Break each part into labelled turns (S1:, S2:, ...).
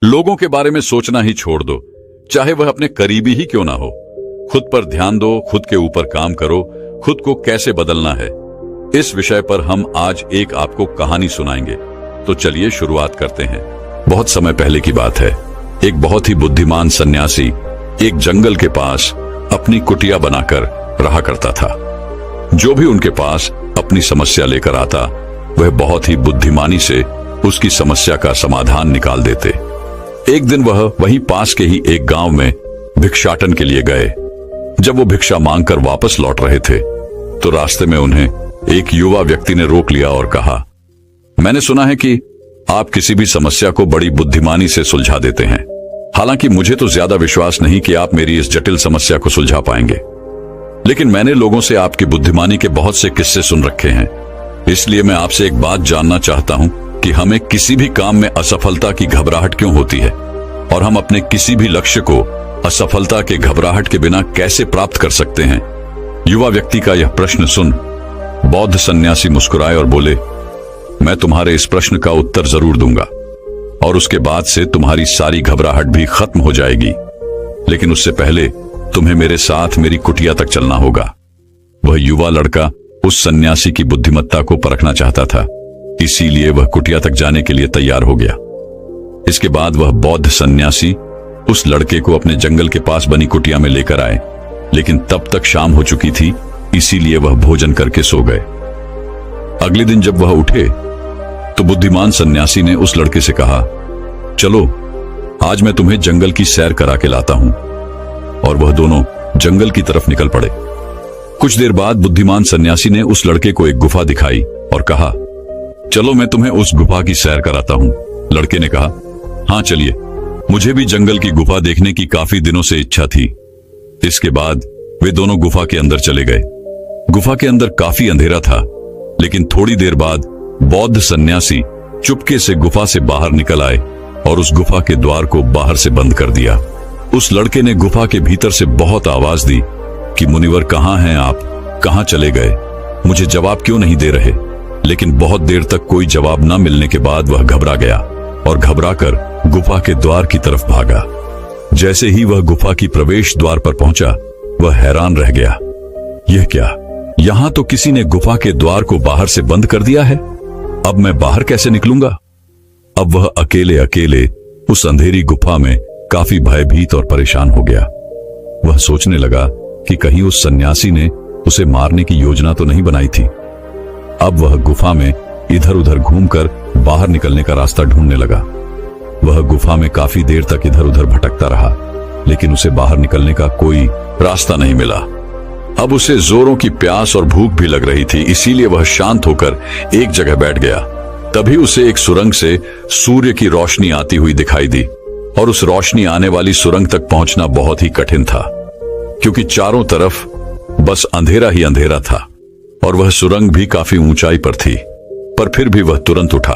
S1: लोगों के बारे में सोचना ही छोड़ दो, चाहे वह अपने करीबी ही क्यों ना हो। खुद पर ध्यान दो, खुद के ऊपर काम करो, खुद को कैसे बदलना है, इस विषय पर हम आज एक आपको कहानी सुनाएंगे। तो चलिए शुरुआत करते हैं। बहुत समय पहले की बात है। एक बहुत ही बुद्धिमान सन्यासी एक जंगल के पास अपनी कुटिया बनाकर रहा करता था। जो भी उनके पास अपनी समस्या लेकर आता, वह बहुत ही बुद्धिमानी से उसकी समस्या का समाधान निकाल देते। एक दिन वह वहीं पास के ही एक गांव में भिक्षाटन के लिए गए। जब वो भिक्षा मांगकर वापस लौट रहे थे, तो रास्ते में उन्हें एक युवा व्यक्ति ने रोक लिया और कहा, मैंने सुना है कि आप किसी भी समस्या को बड़ी बुद्धिमानी से सुलझा देते हैं। हालांकि मुझे तो ज्यादा विश्वास नहीं कि आप मेरी इस जटिल समस्या को सुलझा पाएंगे, लेकिन मैंने लोगों से आपकी बुद्धिमानी के बहुत से किस्से सुन रखे हैं। इसलिए मैं आपसे एक बात जानना चाहता हूं कि हमें किसी भी काम में असफलता की घबराहट क्यों होती है, और हम अपने किसी भी लक्ष्य को असफलता के घबराहट के बिना कैसे प्राप्त कर सकते हैं। युवा व्यक्ति का यह प्रश्न सुन बौद्ध सन्यासी मुस्कुराए और बोले, मैं तुम्हारे इस प्रश्न का उत्तर जरूर दूंगा, और उसके बाद से तुम्हारी सारी घबराहट भी खत्म हो जाएगी। लेकिन उससे पहले तुम्हें मेरे साथ मेरी कुटिया तक चलना होगा। वह युवा लड़का उस सन्यासी की बुद्धिमत्ता को परखना चाहता था, इसीलिए वह कुटिया तक जाने के लिए तैयार हो गया। इसके बाद वह बौद्ध सन्यासी उस लड़के को अपने जंगल के पास बनी कुटिया में लेकर आए, लेकिन तब तक शाम हो चुकी थी, इसीलिए वह भोजन करके सो गए। अगले दिन जब वह उठे, तो बुद्धिमान सन्यासी ने उस लड़के से कहा, चलो आज मैं तुम्हें जंगल की सैर करा के लाता हूं। और वह दोनों जंगल की तरफ निकल पड़े। कुछ देर बाद बुद्धिमान सन्यासी ने उस लड़के को एक गुफा दिखाई और कहा, चलो मैं तुम्हें उस गुफा की सैर कराता हूं। लड़के ने कहा, हाँ चलिए, मुझे भी जंगल की गुफा देखने की काफी दिनों से इच्छा थी। इसके बाद वे दोनों गुफा के अंदर चले गए। गुफा के अंदर काफी अंधेरा था, लेकिन थोड़ी देर बाद बौद्ध सन्यासी चुपके से गुफा से बाहर निकल आए और उस गुफा के द्वार को बाहर से बंद कर दिया। उस लड़के ने गुफा के भीतर से बहुत आवाज दी कि मुनिवर कहाँ हैं आप, कहाँ चले गए, मुझे जवाब क्यों नहीं दे रहे। लेकिन बहुत देर तक कोई जवाब न मिलने के बाद वह घबरा गया और घबराकर गुफा के द्वार की तरफ भागा। जैसे ही वह गुफा की प्रवेश द्वार पर पहुंचा, वह हैरान रह गया। यह क्या, यहां तो किसी ने गुफा के द्वार को बाहर से बंद कर दिया है। अब मैं बाहर कैसे निकलूंगा। अब वह अकेले अकेले उस अंधेरी गुफा में काफी भयभीत और परेशान हो गया। वह सोचने लगा कि कहीं उस सन्यासी ने उसे मारने की योजना तो नहीं बनाई थी। अब वह गुफा में इधर उधर घूमकर बाहर निकलने का रास्ता ढूंढने लगा। वह गुफा में काफी देर तक इधर उधर भटकता रहा, लेकिन उसे बाहर निकलने का कोई रास्ता नहीं मिला। अब उसे जोरों की प्यास और भूख भी लग रही थी, इसीलिए वह शांत होकर एक जगह बैठ गया। तभी उसे एक सुरंग से सूर्य की रोशनी आती हुई दिखाई दी, और उस रोशनी आने वाली सुरंग तक पहुंचना बहुत ही कठिन था, क्योंकि चारों तरफ बस अंधेरा ही अंधेरा था, और वह सुरंग भी काफी ऊंचाई पर थी। पर फिर भी वह तुरंत उठा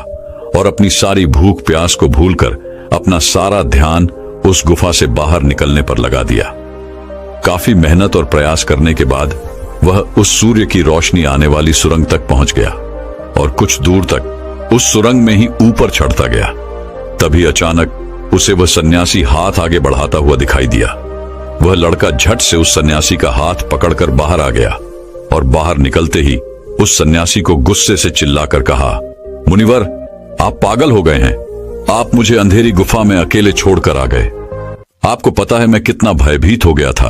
S1: और अपनी सारी भूख प्यास को भूलकर अपना सारा ध्यान उस गुफा से बाहर निकलने पर लगा दिया। काफी मेहनत और प्रयास करने के बाद वह उस सूर्य की रोशनी आने वाली सुरंग तक पहुंच गया, और कुछ दूर तक उस सुरंग में ही ऊपर चढ़ता गया। तभी अचानक उसे वह सन्यासी हाथ आगे बढ़ाता हुआ दिखाई दिया। वह लड़का झट से उस सन्यासी का हाथ पकड़कर बाहर आ गया, और बाहर निकलते ही उस सन्यासी को गुस्से से चिल्लाकर कहा, मुनिवर आप पागल हो गए हैं, आप मुझे अंधेरी गुफा में अकेले छोड़कर आ गए। आपको पता है मैं कितना भयभीत हो गया था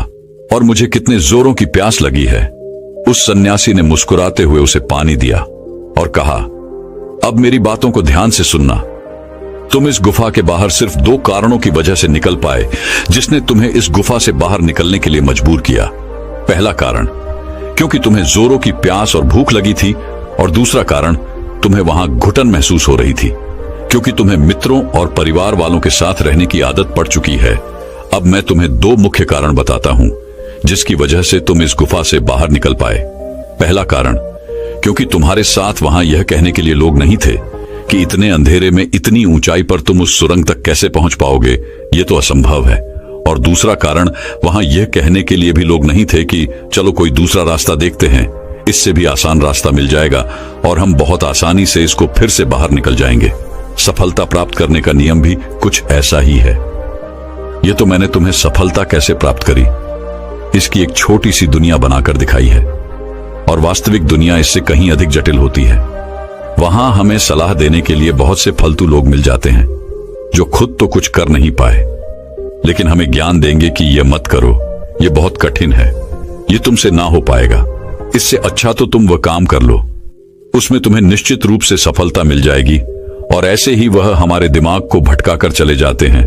S1: और मुझे कितने जोरों की प्यास लगी है। उस सन्यासी ने मुस्कुराते हुए उसे पानी दिया और कहा, अब मेरी बातों को ध्यान से सुनना। तुम इस गुफा के बाहर सिर्फ दो कारणों की वजह से निकल पाए, जिसने तुम्हें इस गुफा से बाहर निकलने के लिए मजबूर किया। पहला कारण, क्योंकि तुम्हें जोरों की प्यास और भूख लगी थी, और दूसरा कारण, तुम्हें वहां घुटन महसूस हो रही थी, क्योंकि तुम्हें मित्रों और परिवार वालों के साथ रहने की आदत पड़ चुकी है। अब मैं तुम्हें दो मुख्य कारण बताता हूं, जिसकी वजह से तुम इस गुफा से बाहर निकल पाए। पहला कारण, क्योंकि तुम्हारे साथ वहां यह कहने के लिए लोग नहीं थे कि इतने अंधेरे में इतनी ऊंचाई पर तुम उस सुरंग तक कैसे पहुंच पाओगे, यह तो असंभव है। और दूसरा कारण, वहां यह कहने के लिए भी लोग नहीं थे कि चलो कोई दूसरा रास्ता देखते हैं, इससे भी आसान रास्ता मिल जाएगा और हम बहुत आसानी से इसको फिर से बाहर निकल जाएंगे। सफलता प्राप्त करने का नियम भी कुछ ऐसा ही है। यह तो मैंने तुम्हें सफलता कैसे प्राप्त करी इसकी एक छोटी सी दुनिया बनाकर दिखाई है, और वास्तविक दुनिया इससे कहीं अधिक जटिल होती है। वहां हमें सलाह देने के लिए बहुत से फालतू लोग मिल जाते हैं जो खुद तो कुछ कर नहीं पाए, लेकिन हमें ज्ञान देंगे कि यह मत करो, यह बहुत कठिन है, यह तुमसे ना हो पाएगा, इससे अच्छा तो तुम वह काम कर लो, उसमें तुम्हें निश्चित रूप से सफलता मिल जाएगी। और ऐसे ही वह हमारे दिमाग को भटकाकर चले जाते हैं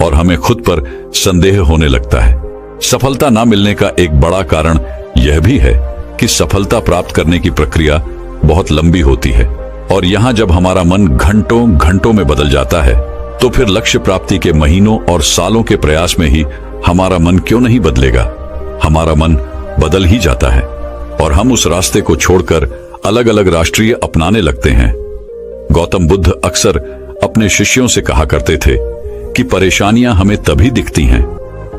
S1: और हमें खुद पर संदेह होने लगता है। सफलता ना मिलने का एक बड़ा कारण यह भी है कि सफलता प्राप्त करने की प्रक्रिया बहुत लंबी होती है, और यहाँ जब हमारा मन घंटों घंटों में बदल जाता है तो फिर लक्ष्य प्राप्ति के महीनों और सालों के प्रयास में ही हमारा मन क्यों नहीं बदलेगा। हमारा मन बदल ही जाता है और हम उस रास्ते को छोड़कर अलग अलग राष्ट्रीय अपनाने लगते हैं। गौतम बुद्ध अक्सर अपने शिष्यों से कहा करते थे कि परेशानियां हमें तभी दिखती हैं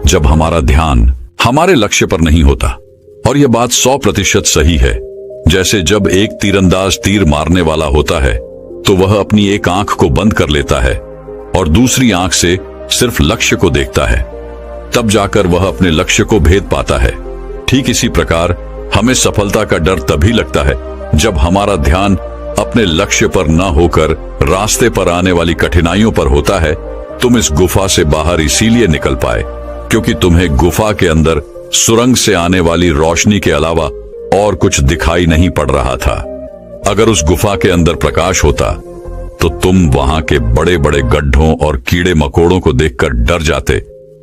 S1: जब हमारा ध्यान हमारे लक्ष्य पर नहीं होता, और यह बात 100% सही है। जैसे जब एक तीरंदाज तीर मारने वाला होता है तो वह अपनी एक आंख को बंद कर लेता है और दूसरी आंख से सिर्फ लक्ष्य को देखता है, तब जाकर वह अपने लक्ष्य को भेद पाता है। ठीक इसी प्रकार हमें सफलता का डर तभी लगता है जब हमारा ध्यान अपने लक्ष्य पर न होकर रास्ते पर आने वाली कठिनाइयों पर होता है। तुम इस गुफा से बाहर इसीलिए निकल पाए क्योंकि तुम्हें गुफा के अंदर सुरंग से आने वाली रोशनी के अलावा और कुछ दिखाई नहीं पड़ रहा था। अगर उस गुफा के अंदर प्रकाश होता तो तुम वहां के बड़े बड़े गड्ढों और कीड़े मकोड़ों को देखकर डर जाते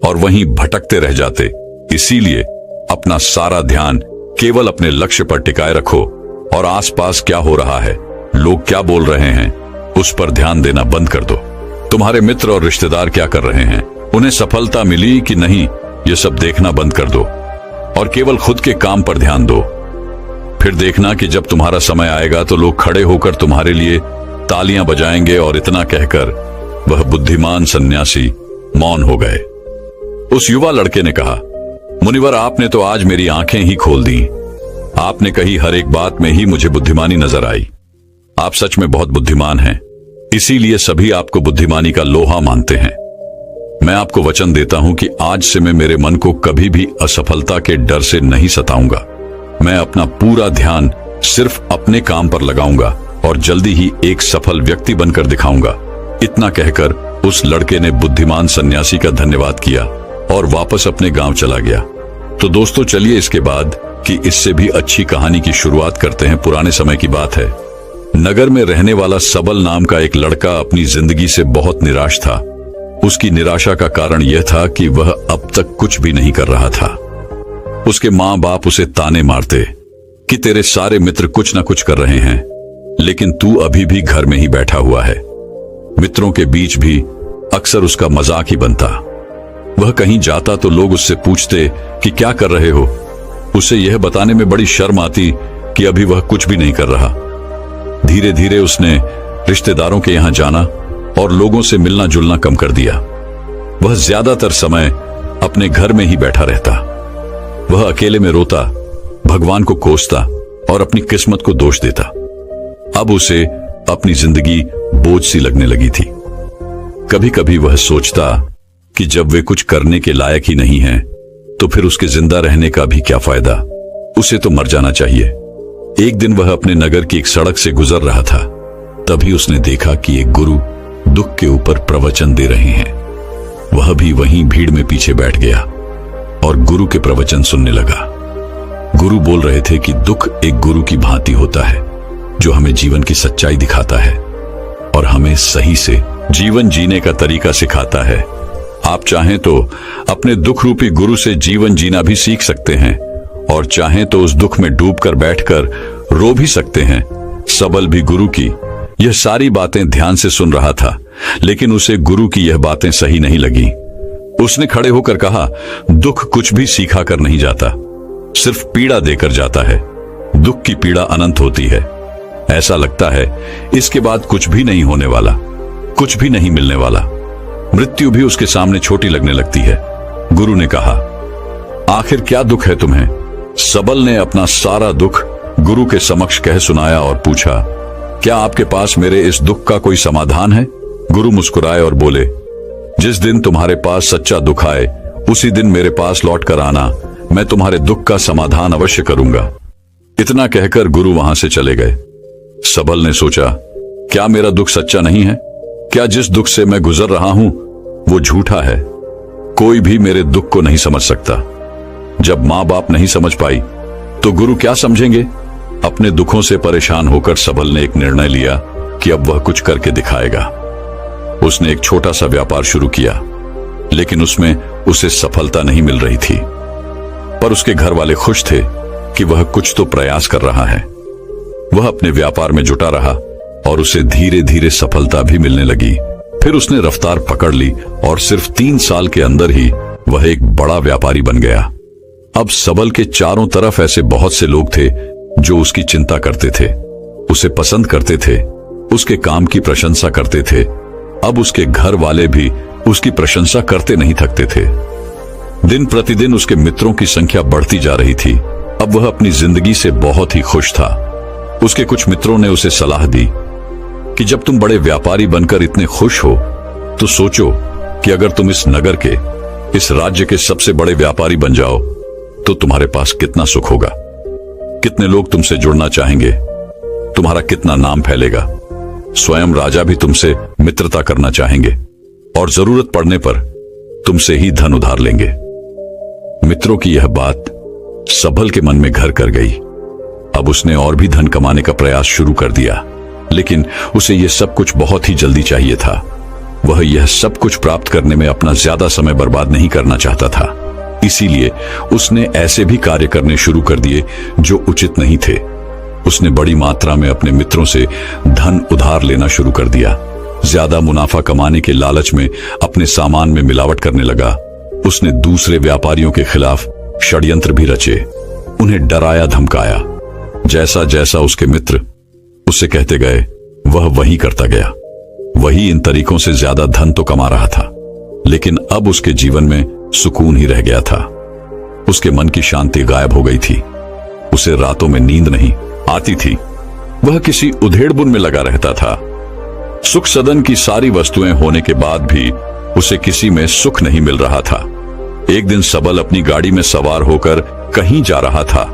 S1: और वहीं भटकते रह जाते। इसीलिए अपना सारा ध्यान केवल अपने लक्ष्य पर टिकाए रखो और आसपास क्या हो रहा है, लोग क्या बोल रहे हैं, उस पर ध्यान देना बंद कर दो। तुम्हारे मित्र और रिश्तेदार क्या कर रहे हैं, उन्हें सफलता मिली कि नहीं, ये सब देखना बंद कर दो और केवल खुद के काम पर ध्यान दो। फिर देखना कि जब तुम्हारा समय आएगा तो लोग खड़े होकर तुम्हारे लिए तालियां बजाएंगे। और इतना कहकर वह बुद्धिमान सन्यासी मौन हो गए। उस युवा लड़के ने कहा, मुनिवर, आपने तो आज मेरी आंखें ही खोल दी। आपने कही हर एक बात में ही मुझे बुद्धिमानी नजर आई। आप सच में बहुत बुद्धिमान हैं, इसीलिए सभी आपको बुद्धिमानी का लोहा मानते हैं। मैं आपको वचन देता हूं कि आज से मैं मेरे मन को कभी भी असफलता के डर से नहीं सताऊंगा। मैं अपना पूरा ध्यान सिर्फ अपने काम पर लगाऊंगा और जल्दी ही एक सफल व्यक्ति बनकर दिखाऊंगा। इतना कहकर उस लड़के ने बुद्धिमान सन्यासी का धन्यवाद किया और वापस अपने गांव चला गया। तो दोस्तों, चलिए इसके बाद की इससे भी अच्छी कहानी की शुरुआत करते हैं। पुराने समय की बात है। नगर में रहने वाला सबल नाम का एक लड़का अपनी जिंदगी से बहुत निराश था। उसकी निराशा का कारण यह था कि वह अब तक कुछ भी नहीं कर रहा था। उसके माँ बाप उसे ताने मारते कि तेरे सारे मित्र कुछ ना कुछ कर रहे हैं, लेकिन तू अभी भी घर में ही बैठा हुआ है। मित्रों के बीच भी अक्सर उसका मजाक ही बनता। वह कहीं जाता तो लोग उससे पूछते कि क्या कर रहे हो। उसे यह बताने में बड़ी शर्म आती कि अभी वह कुछ भी नहीं कर रहा। धीरे धीरे उसने रिश्तेदारों के यहां जाना और लोगों से मिलना जुलना कम कर दिया। वह ज्यादातर समय अपने घर में ही बैठा रहता। वह अकेले में रोता, भगवान को कोसता और अपनी किस्मत को दोष देता। अब उसे अपनी जिंदगी बोझ सी लगने लगी थी। कभी कभी वह सोचता कि जब वे कुछ करने के लायक ही नहीं हैं, तो फिर उसके जिंदा रहने का भी क्या फायदा, उसे तो मर जाना चाहिए। एक दिन वह अपने नगर की एक सड़क से गुजर रहा था। तभी उसने देखा कि एक गुरु दुख के ऊपर प्रवचन दे रहे हैं। वह भी वहीं भीड़ में पीछे बैठ गया और गुरु के प्रवचन सुनने लगा। गुरु बोल रहे थे कि दुख एक गुरु की भांति होता है जो हमें जीवन की सच्चाई दिखाता है और हमें सही से जीवन जीने का तरीका सिखाता है। आप चाहें तो अपने दुख रूपी गुरु से जीवन जीना भी सीख सकते हैं और चाहें तो उस दुख में डूबकर बैठकर रो भी सकते हैं। सबल भी गुरु की यह सारी बातें ध्यान से सुन रहा था, लेकिन उसे गुरु की यह बातें सही नहीं लगी। उसने खड़े होकर कहा, दुख कुछ भी सीखा कर नहीं जाता, सिर्फ पीड़ा देकर जाता है। दुख की पीड़ा अनंत होती है। ऐसा लगता है इसके बाद कुछ भी नहीं होने वाला, कुछ भी नहीं मिलने वाला। मृत्यु भी उसके सामने छोटी लगने लगती है। गुरु ने कहा, आखिर क्या दुख है तुम्हें? सबल ने अपना सारा दुख गुरु के समक्ष कह सुनाया और पूछा, क्या आपके पास मेरे इस दुख का कोई समाधान है? गुरु मुस्कुराए और बोले, जिस दिन तुम्हारे पास सच्चा दुख आए उसी दिन मेरे पास लौट कर आना, मैं तुम्हारे दुख का समाधान अवश्य करूंगा। इतना कहकर गुरु वहां से चले गए। सबल ने सोचा, क्या मेरा दुख सच्चा नहीं है? क्या जिस दुख से मैं गुजर रहा हूं वो झूठा है? कोई भी मेरे दुख को नहीं समझ सकता। जब मां बाप नहीं समझ पाई तो गुरु क्या समझेंगे? अपने दुखों से परेशान होकर सबल ने एक निर्णय लिया कि अब वह कुछ करके दिखाएगा। उसने एक छोटा सा व्यापार शुरू किया, लेकिन उसमें उसे सफलता नहीं मिल रही थी। पर उसके घर वाले खुश थे कि वह कुछ तो प्रयास कर रहा है। वह अपने व्यापार में जुटा रहा और उसे धीरे धीरे सफलता भी मिलने लगी। फिर उसने रफ्तार पकड़ ली और सिर्फ 3 साल के अंदर ही वह एक बड़ा व्यापारी बन गया। अब सबल के चारों तरफ ऐसे बहुत से लोग थे जो उसकी चिंता करते थे, उसे पसंद करते थे, उसके काम की प्रशंसा करते थे। अब उसके घर वाले भी उसकी प्रशंसा करते नहीं थकते थे। दिन प्रतिदिन उसके मित्रों की संख्या बढ़ती जा रही थी। अब वह अपनी जिंदगी से बहुत ही खुश था। उसके कुछ मित्रों ने उसे सलाह दी कि जब तुम बड़े व्यापारी बनकर इतने खुश हो तो सोचो कि अगर तुम इस नगर के, इस राज्य के सबसे बड़े व्यापारी बन जाओ तो तुम्हारे पास कितना सुख होगा, कितने लोग तुमसे जुड़ना चाहेंगे, तुम्हारा कितना नाम फैलेगा। स्वयं राजा भी तुमसे मित्रता करना चाहेंगे और जरूरत पड़ने पर तुमसे ही धन उधार लेंगे। मित्रों की यह बात सबल के मन में घर कर गई। अब उसने और भी धन कमाने का प्रयास शुरू कर दिया, लेकिन उसे यह सब कुछ बहुत ही जल्दी चाहिए था। वह यह सब कुछ प्राप्त करने में अपना ज्यादा समय बर्बाद नहीं करना चाहता था। इसीलिए उसने ऐसे भी कार्य करने शुरू कर दिए जो उचित नहीं थे। उसने बड़ी मात्रा में अपने मित्रों से धन उधार लेना शुरू कर दिया। ज्यादा मुनाफा कमाने के लालच में अपने सामान में मिलावट करने लगा। उसने दूसरे व्यापारियों के खिलाफ षड्यंत्र भी रचे, उन्हें डराया धमकाया। जैसा जैसा उसके मित्र उससे कहते गए वह वही करता गया। वही इन तरीकों से ज्यादा धन तो कमा रहा था, लेकिन अब उसके जीवन में सुकून ही रह गया था। उसके मन की शांति गायब हो गई थी। उसे रातों में नींद नहीं आती थी। वह किसी उधेड़बुन में लगा रहता था। सुख सदन की सारी वस्तुएं होने के बाद भी उसे किसी में सुख नहीं मिल रहा था। एक दिन सबल अपनी गाड़ी में सवार होकर कहीं जा रहा था।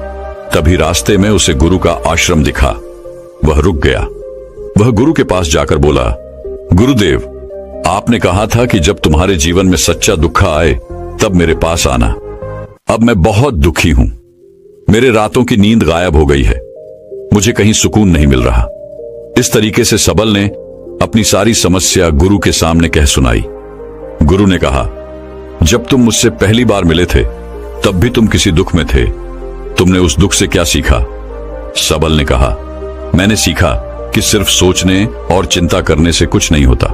S1: तभी रास्ते में उसे गुरु का आश्रम दिखा। वह रुक गया। वह गुरु के पास जाकर बोला, गुरुदेव, आपने कहा था कि जब तुम्हारे जीवन में सच्चा दुख आए तब मेरे पास आना। अब मैं बहुत दुखी हूं। मेरे रातों की नींद गायब हो गई है। मुझे कहीं सुकून नहीं मिल रहा। इस तरीके से सबल ने अपनी सारी समस्या गुरु के सामने कह सुनाई। गुरु ने कहा, जब तुम मुझसे पहली बार मिले थे तब भी तुम किसी दुख में थे। तुमने उस दुख से क्या सीखा? सबल ने कहा, मैंने सीखा कि सिर्फ सोचने और चिंता करने से कुछ नहीं होता।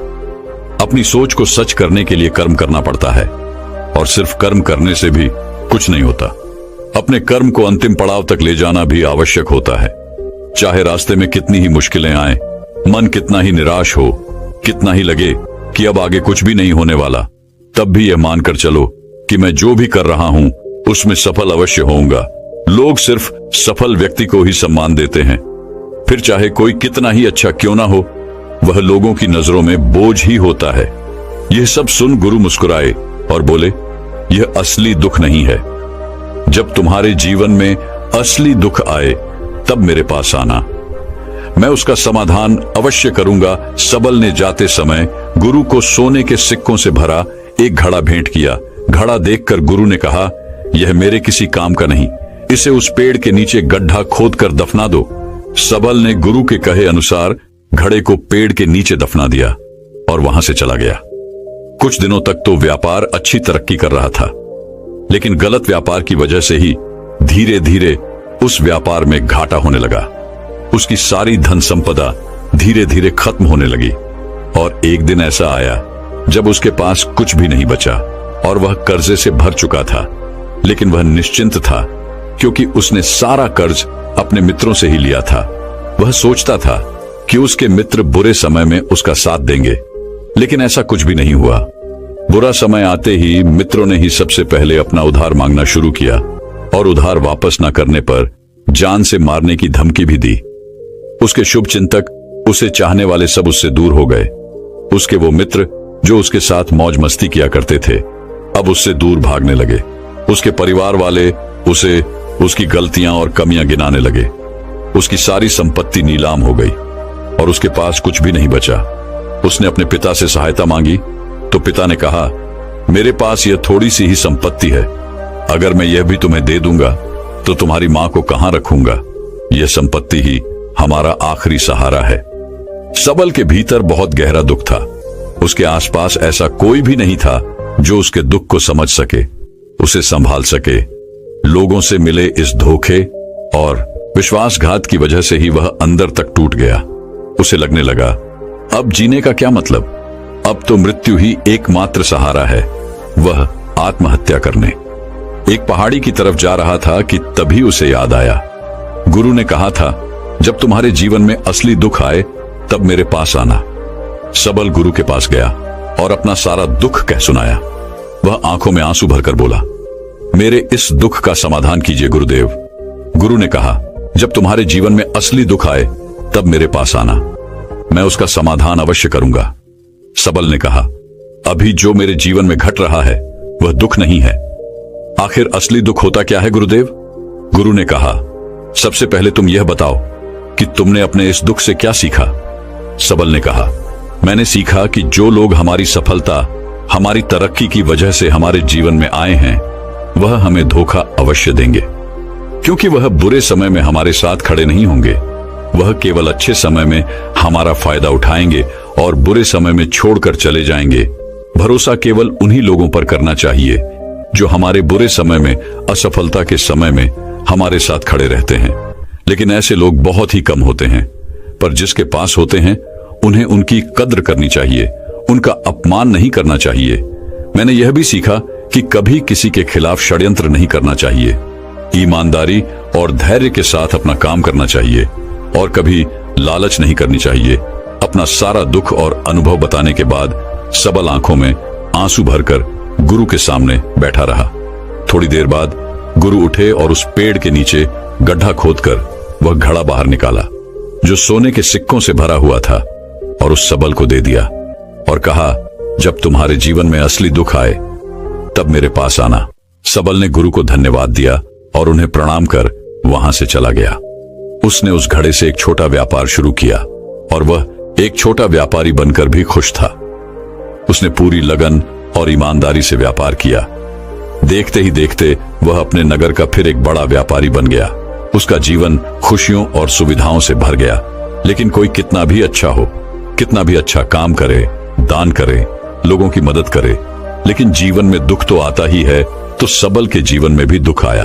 S1: अपनी सोच को सच करने के लिए कर्म करना पड़ता है, और सिर्फ कर्म करने से भी कुछ नहीं होता। अपने कर्म को अंतिम पड़ाव तक ले जाना भी आवश्यक होता है। चाहे रास्ते में कितनी ही मुश्किलें आए, मन कितना ही निराश हो, कितना ही लगे कि अब आगे कुछ भी नहीं होने वाला, तब भी यह मानकर चलो कि मैं जो भी कर रहा हूं उसमें सफल अवश्य होऊंगा। लोग सिर्फ सफल व्यक्ति को ही सम्मान देते हैं। फिर चाहे कोई कितना ही अच्छा क्यों ना हो, वह लोगों की नजरों में बोझ ही होता है। यह सब सुन गुरु मुस्कुराए और बोले, यह असली दुख नहीं है। जब तुम्हारे जीवन में असली दुख आए तब मेरे पास आना, मैं उसका समाधान अवश्य करूंगा। सबल ने जाते समय गुरु को सोने के सिक्कों से भरा एक घड़ा भेंट किया। घड़ा देखकर गुरु ने कहा, यह मेरे किसी काम का नहीं, इसे उस पेड़ के नीचे गड्ढा खोदकर दफना दो। सबल ने गुरु के कहे अनुसार घड़े को पेड़ के नीचे दफना दिया और वहां से चला गया। कुछ दिनों तक तो व्यापार अच्छी तरक्की कर रहा था, लेकिन गलत व्यापार की वजह से ही धीरे धीरे उस व्यापार में घाटा होने लगा। उसकी सारी धन संपदा धीरे धीरे खत्म होने लगी और एक दिन ऐसा आया जब उसके पास कुछ भी नहीं बचा और वह कर्जे से भर चुका था। लेकिन वह निश्चिंत था क्योंकि उसने सारा कर्ज अपने मित्रों से ही लिया था। वह सोचता था कि उसके मित्र बुरे समय में उसका साथ देंगे, लेकिन ऐसा कुछ भी नहीं हुआ। बुरा समय आते ही मित्रों ने ही सबसे पहले अपना उधार मांगना शुरू किया और उधार वापस न करने पर जान से मारने की धमकी भी दी। उसके शुभ चिंतक, उसे चाहने वाले सब उससे दूर हो गए। उसके वो मित्र जो उसके साथ मौज मस्ती किया करते थे, अब उससे दूर भागने लगे। उसके परिवार वाले उसे उसकी गलतियां और कमियां गिनाने लगे। उसकी सारी संपत्ति नीलाम हो गई और उसके पास कुछ भी नहीं बचा। उसने अपने पिता से सहायता मांगी तो पिता ने कहा, मेरे पास यह थोड़ी सी ही संपत्ति है, अगर मैं यह भी तुम्हें दे दूंगा तो तुम्हारी मां को कहां रखूंगा? यह संपत्ति ही हमारा आखिरी सहारा है। सबल के भीतर बहुत गहरा दुख था। उसके आसपास ऐसा कोई भी नहीं था जो उसके दुख को समझ सके, उसे संभाल सके। लोगों से मिले इस धोखे और विश्वासघात की वजह से ही वह अंदर तक टूट गया। उसे लगने लगा, अब जीने का क्या मतलब? अब तो मृत्यु ही एकमात्र सहारा है, वह आत्महत्या करने। एक पहाड़ी की तरफ जा रहा था कि तभी उसे याद आया, गुरु ने कहा था, जब तुम्हारे जीवन में असली दुख आए तब मेरे पास आना। सबल गुरु के पास गया और अपना सारा दुख कह सुनाया। वह आंखों में आंसू भरकर बोला, मेरे इस दुख का समाधान कीजिए गुरुदेव। गुरु ने कहा, जब तुम्हारे जीवन में असली दुख आए तब मेरे पास आना, मैं उसका समाधान अवश्य करूंगा। सबल ने कहा, अभी जो मेरे जीवन में घट रहा है वह दुख नहीं है। आखिर असली दुख होता क्या है गुरुदेव? गुरु ने कहा, सबसे पहले तुम यह बताओ कि तुमने अपने इस दुख से क्या सीखा? सबल ने कहा, मैंने सीखा कि जो लोग हमारी सफलता, हमारी तरक्की की वजह से हमारे जीवन में आए हैं, वह हमें धोखा अवश्य देंगे, क्योंकि वह बुरे समय में हमारे साथ खड़े नहीं होंगे। वह केवल अच्छे समय में हमारा फायदा उठाएंगे और बुरे समय में छोड़कर चले जाएंगे। भरोसा केवल उन्हीं लोगों पर करना चाहिए जो हमारे बुरे समय में, असफलता के समय में हमारे साथ खड़े रहते हैं। लेकिन ऐसे लोग बहुत ही कम होते हैं, पर जिसके पास होते हैं उन्हें उनकी कद्र करनी चाहिए, उनका अपमान नहीं करना चाहिए। मैंने यह भी सीखा कि कभी किसी के खिलाफ षड्यंत्र नहीं करना चाहिए, ईमानदारी और धैर्य के साथ अपना काम करना चाहिए और कभी लालच नहीं करनी चाहिए। अपना सारा दुख और अनुभव बताने के बाद सबल आंखों में आंसू भरकर गुरु के सामने बैठा रहा। थोड़ी देर बाद गुरु उठे और उस पेड़ के नीचे गड्ढा खोदकर वह घड़ा बाहर निकाला जो सोने के सिक्कों से भरा हुआ था और उस सबल को दे दिया और कहा, जब तुम्हारे जीवन में असली दुख आए तब मेरे पास आना। सबल ने गुरु को धन्यवाद दिया और उन्हें प्रणाम कर वहां से चला गया। उसने उस घड़े से एक छोटा व्यापार शुरू किया और वह एक छोटा व्यापारी बनकर भी खुश था। उसने पूरी लगन और ईमानदारी से व्यापार किया। देखते ही देखते वह अपने नगर का फिर एक बड़ा व्यापारी बन गया। उसका जीवन खुशियों और सुविधाओं से भर गया। लेकिन कोई कितना भी अच्छा हो, कितना भी अच्छा काम करे, दान करे, लोगों की मदद करे, लेकिन जीवन में दुख तो आता ही है। तो सबल के जीवन में भी दुख आया।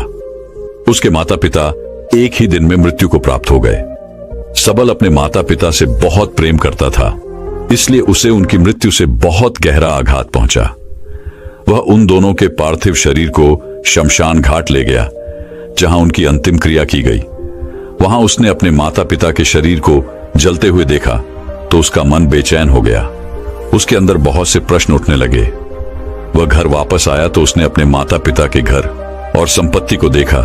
S1: उसके माता पिता एक ही दिन में मृत्यु को प्राप्त हो गए। सबल अपने माता पिता से बहुत प्रेम करता था, इसलिए उसे उनकी मृत्यु से बहुत गहरा आघात पहुंचा। वह उन दोनों के पार्थिव शरीर को शमशान घाट ले गया, जहां उनकी अंतिम क्रिया की गई। वहां उसने अपने माता पिता के शरीर को जलते हुए देखा तो उसका मन बेचैन हो गया। उसके अंदर बहुत से प्रश्न उठने लगे। वह घर वापस आया तो उसने अपने माता पिता के घर और संपत्ति को देखा,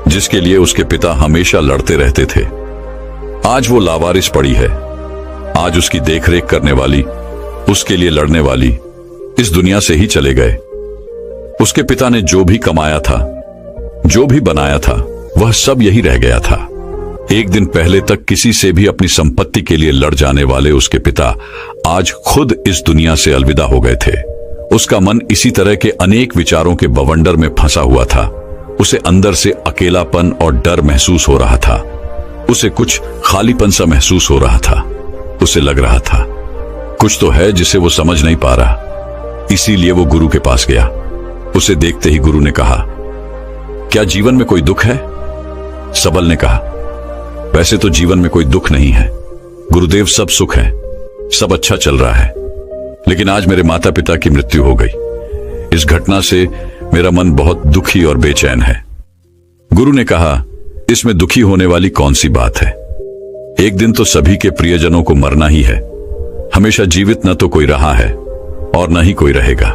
S1: जिसके लिए उसके पिता हमेशा लड़ते रहते थे। आज वो लावारिस पड़ी है। आज उसकी देखरेख करने वाली, उसके लिए लड़ने वाली इस दुनिया से ही चले गए। उसके पिता ने जो भी कमाया था, जो भी बनाया था, वह सब यही रह गया था। एक दिन पहले तक किसी से भी अपनी संपत्ति के लिए लड़ जाने वाले उसके पिता आज खुद इस दुनिया से अलविदा हो गए थे। उसका मन इसी तरह के अनेक विचारों के बवंडर में फंसा हुआ था। उसे अंदर से अकेलापन और डर महसूस हो रहा था। उसे कुछ खालीपन सा महसूस हो रहा था। उसे लग रहा था कुछ तो है जिसे वो समझ नहीं पा रहा। इसीलिए वो गुरु के पास गया। उसे देखते ही गुरु ने कहा, क्या जीवन में कोई दुख है? सबल ने कहा, वैसे तो जीवन में कोई दुख नहीं है गुरुदेव, सब सुख है, सब अच्छा चल रहा है। लेकिन आज मेरे माता पिता की मृत्यु हो गई। इस घटना से मेरा मन बहुत दुखी और बेचैन है। गुरु ने कहा, इसमें दुखी होने वाली कौन सी बात है? एक दिन तो सभी के प्रियजनों को मरना ही है। हमेशा जीवित न तो कोई रहा है और न ही कोई रहेगा।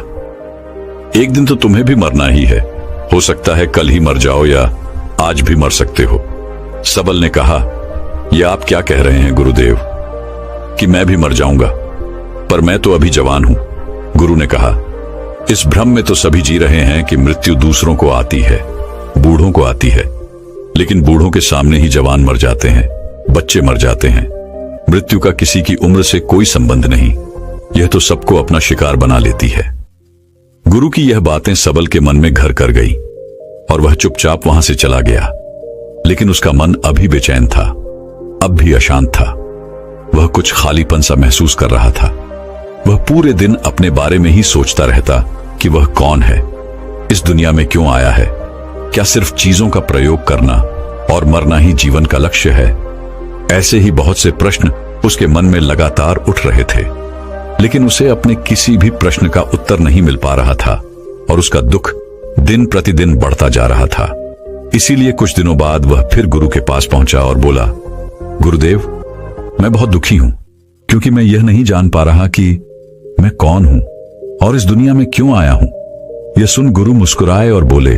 S1: एक दिन तो तुम्हें भी मरना ही है। हो सकता है कल ही मर जाओ या आज भी मर सकते हो। सबल ने कहा, यह आप क्या कह रहे हैं गुरुदेव कि मैं भी मर जाऊंगा? पर मैं तो अभी जवान हूं, गुरु ने कहा। इस भ्रम में तो सभी जी रहे हैं कि मृत्यु दूसरों को आती है, बूढ़ों को आती है, लेकिन बूढ़ों के सामने ही जवान मर जाते हैं, बच्चे मर जाते हैं। मृत्यु का किसी की उम्र से कोई संबंध नहीं, यह तो सबको अपना शिकार बना लेती है। गुरु की यह बातें सबल के मन में घर कर गई और वह चुपचाप वहां से चला गया। लेकिन उसका मन अभी बेचैन था, अब भी अशांत था। वह कुछ खालीपन सा महसूस कर रहा था। वह पूरे दिन अपने बारे में ही सोचता रहता कि वह कौन है, इस दुनिया में क्यों आया है, क्या सिर्फ चीजों का प्रयोग करना और मरना ही जीवन का लक्ष्य है। ऐसे ही बहुत से प्रश्न उसके मन में लगातार उठ रहे थे, लेकिन उसे अपने किसी भी प्रश्न का उत्तर नहीं मिल पा रहा था और उसका दुख दिन प्रतिदिन बढ़ता जा रहा था। इसीलिए कुछ दिनों बाद वह फिर गुरु के पास पहुंचा और बोला, गुरुदेव, मैं बहुत दुखी हूं, क्योंकि मैं यह नहीं जान पा रहा कि मैं कौन हूं और इस दुनिया में क्यों आया हूं। यह सुन गुरु मुस्कुराए और बोले,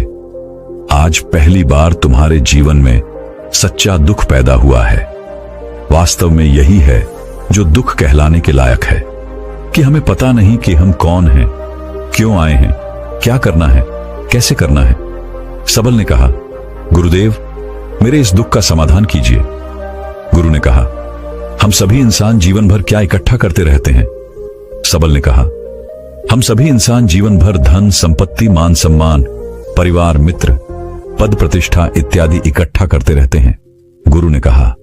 S1: आज पहली बार तुम्हारे जीवन में सच्चा दुख पैदा हुआ है। वास्तव में यही है जो दुख कहलाने के लायक है, कि हमें पता नहीं कि हम कौन हैं, क्यों आए हैं, क्या करना है, कैसे करना है। सबल ने कहा, गुरुदेव, मेरे इस दुख का समाधान कीजिए। गुरु ने कहा, हम सभी इंसान जीवन भर क्या इकट्ठा करते रहते हैं? सबल ने कहा, हम सभी इंसान जीवन भर धन, संपत्ति, मान सम्मान, परिवार, मित्र, पद प्रतिष्ठा इत्यादि इकट्ठा करते रहते हैं। गुरु ने कहा,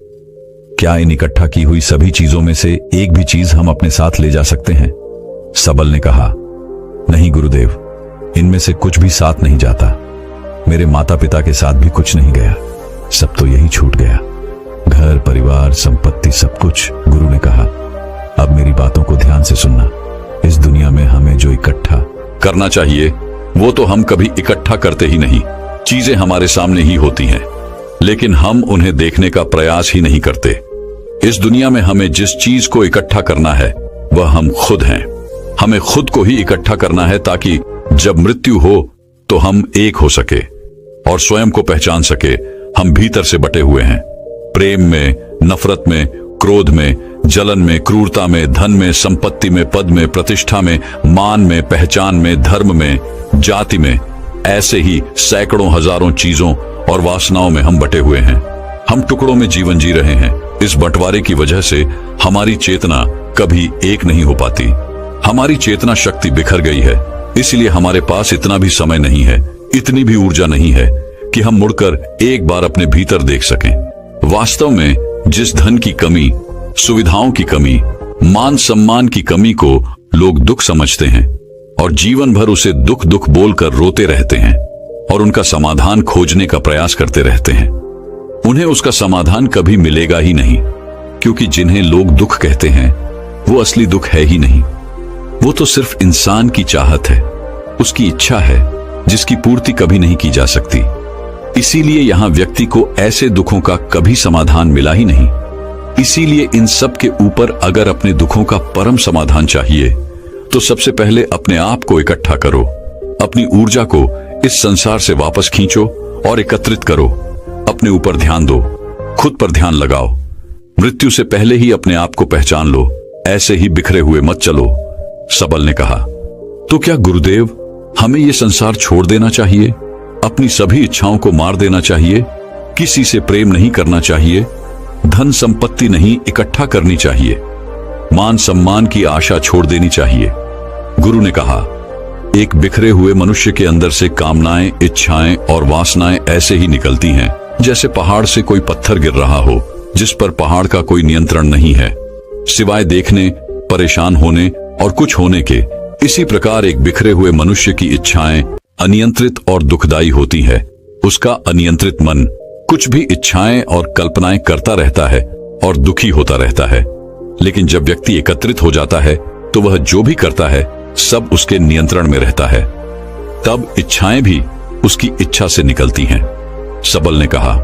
S1: क्या इन इकट्ठा की हुई सभी चीजों में से एक भी चीज हम अपने साथ ले जा सकते हैं? सबल ने कहा, नहीं गुरुदेव, इनमें से कुछ भी साथ नहीं जाता। मेरे माता पिता के साथ भी कुछ नहीं गया, सब तो यही छूट गया, घर, परिवार, संपत्ति, सब कुछ। गुरु ने कहा, अब मेरी बातों को ध्यान से सुनना। इस दुनिया में हमें जो इकट्ठा करना चाहिए वो तो हम कभी इकट्ठा करते ही नहीं। चीजें हमारे सामने ही होती हैं, लेकिन हम उन्हें देखने का प्रयास ही नहीं करते। इस दुनिया में हमें जिस चीज को इकट्ठा करना है वह हम खुद हैं। हमें खुद को ही इकट्ठा करना है, ताकि जब मृत्यु हो तो हम एक हो सके और स्वयं को पहचान सके हम भीतर से बटे हुए हैं। प्रेम में, नफरत में, क्रोध में, जलन में, क्रूरता में, धन में, संपत्ति में, पद में, प्रतिष्ठा में, मान में, पहचान में, धर्म में, जाति में, ऐसे ही सैकड़ों हजारों चीजों और वासनाओं में हम बटे हुए हैं। हम टुकड़ों में जीवन जी रहे हैं। इस बंटवारे की वजह से हमारी चेतना कभी एक नहीं हो पाती। हमारी चेतना शक्ति बिखर गई है, इसलिए हमारे पास इतना भी समय नहीं है, इतनी भी ऊर्जा नहीं है कि हम मुड़कर एक बार अपने भीतर देख सकें। वास्तव में जिस धन की कमी, सुविधाओं की कमी, मान सम्मान की कमी को लोग दुख समझते हैं और जीवन भर उसे दुख दुख बोलकर रोते रहते हैं और उनका समाधान खोजने का प्रयास करते रहते हैं, उन्हें उसका समाधान कभी मिलेगा ही नहीं, क्योंकि जिन्हें लोग दुख कहते हैं वो असली दुख है ही नहीं। वो तो सिर्फ इंसान की चाहत है, उसकी इच्छा है, जिसकी पूर्ति कभी नहीं की जा सकती। इसीलिए यहां व्यक्ति को ऐसे दुखों का कभी समाधान मिला ही नहीं। इसीलिए इन सब के ऊपर अगर अपने दुखों का परम समाधान चाहिए तो सबसे पहले अपने आप को इकट्ठा करो, अपनी ऊर्जा को इस संसार से वापस खींचो और एकत्रित करो। अपने ऊपर ध्यान दो, खुद पर ध्यान लगाओ। मृत्यु से पहले ही अपने आप को पहचान लो, ऐसे ही बिखरे हुए मत चलो। सबल ने कहा, तो क्या गुरुदेव, हमें यह संसार छोड़ देना चाहिए? अपनी सभी इच्छाओं को मार देना चाहिए? किसी से प्रेम नहीं करना चाहिए? धन संपत्ति नहीं इकट्ठा करनी चाहिए? मान सम्मान की आशा छोड़ देनी चाहिए? गुरु ने कहा, एक बिखरे हुए मनुष्य के अंदर से कामनाएं, इच्छाएं और वासनाएं ऐसे ही निकलती हैं जैसे पहाड़ से कोई पत्थर गिर रहा हो, जिस पर पहाड़ का कोई नियंत्रण नहीं है, सिवाय देखने, परेशान होने और कुछ होने के। इसी प्रकार एक बिखरे हुए मनुष्य की इच्छाएं अनियंत्रित और दुखदायी होती है। उसका अनियंत्रित मन कुछ भी इच्छाएं और कल्पनाएं करता रहता है और दुखी होता रहता है। लेकिन जब व्यक्ति एकत्रित हो जाता है तो वह जो भी करता है सब उसके नियंत्रण में रहता है। तब इच्छाएं भी उसकी इच्छा से निकलती हैं। सबल ने कहा,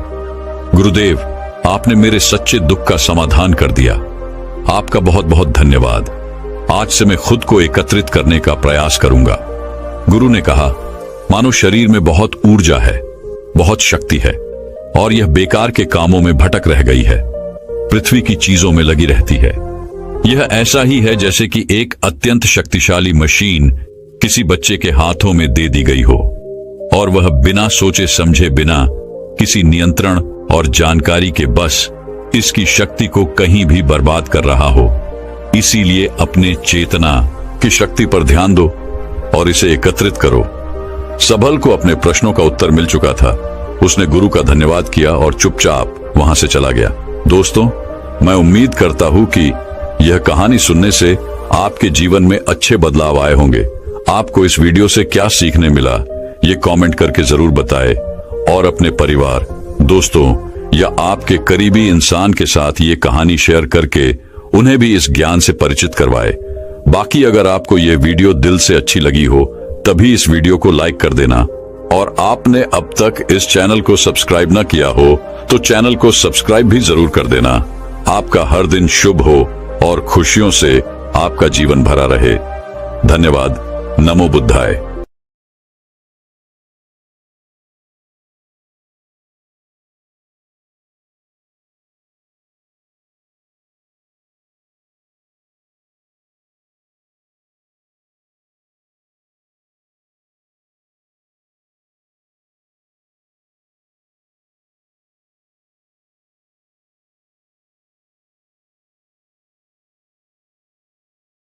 S1: गुरुदेव, आपने मेरे सच्चे दुख का समाधान कर दिया। आपका बहुत बहुत धन्यवाद। आज से मैं खुद को एकत्रित करने का प्रयास करूंगा। गुरु ने कहा, मानो शरीर में बहुत ऊर्जा है, बहुत शक्ति है और यह बेकार के कामों में भटक रह गई है, पृथ्वी की चीजों में लगी रहती है। यह ऐसा ही है जैसे कि एक अत्यंत शक्तिशाली मशीन किसी बच्चे के हाथों में दे दी गई हो और वह बिना सोचे समझे, बिना किसी नियंत्रण और जानकारी के बस इसकी शक्ति को कहीं भी बर्बाद कर रहा हो। इसीलिए अपने चेतना की शक्ति पर ध्यान दो और इसे एकत्रित करो। सबल को अपने प्रश्नों का उत्तर मिल चुका था। उसने गुरु का धन्यवाद किया और चुपचाप वहां से चला गया। दोस्तों, मैं उम्मीद करता हूं कि यह कहानी सुनने से आपके जीवन में अच्छे बदलाव आए होंगे। आपको इस वीडियो से क्या सीखने मिला, ये कमेंट करके जरूर बताएं और अपने परिवार, दोस्तों या आपके करीबी इंसान के साथ ये कहानी शेयर करके उन्हें भी इस ज्ञान से परिचित करवाएं। बाकी अगर आपको ये वीडियो दिल से अच्छी लगी हो तभी इस वीडियो को लाइक कर देना और आपने अब तक इस चैनल को सब्सक्राइब न किया हो तो चैनल को सब्सक्राइब भी जरूर कर देना। आपका हर दिन शुभ हो और खुशियों से आपका जीवन भरा रहे। धन्यवाद। नमो बुद्धाय।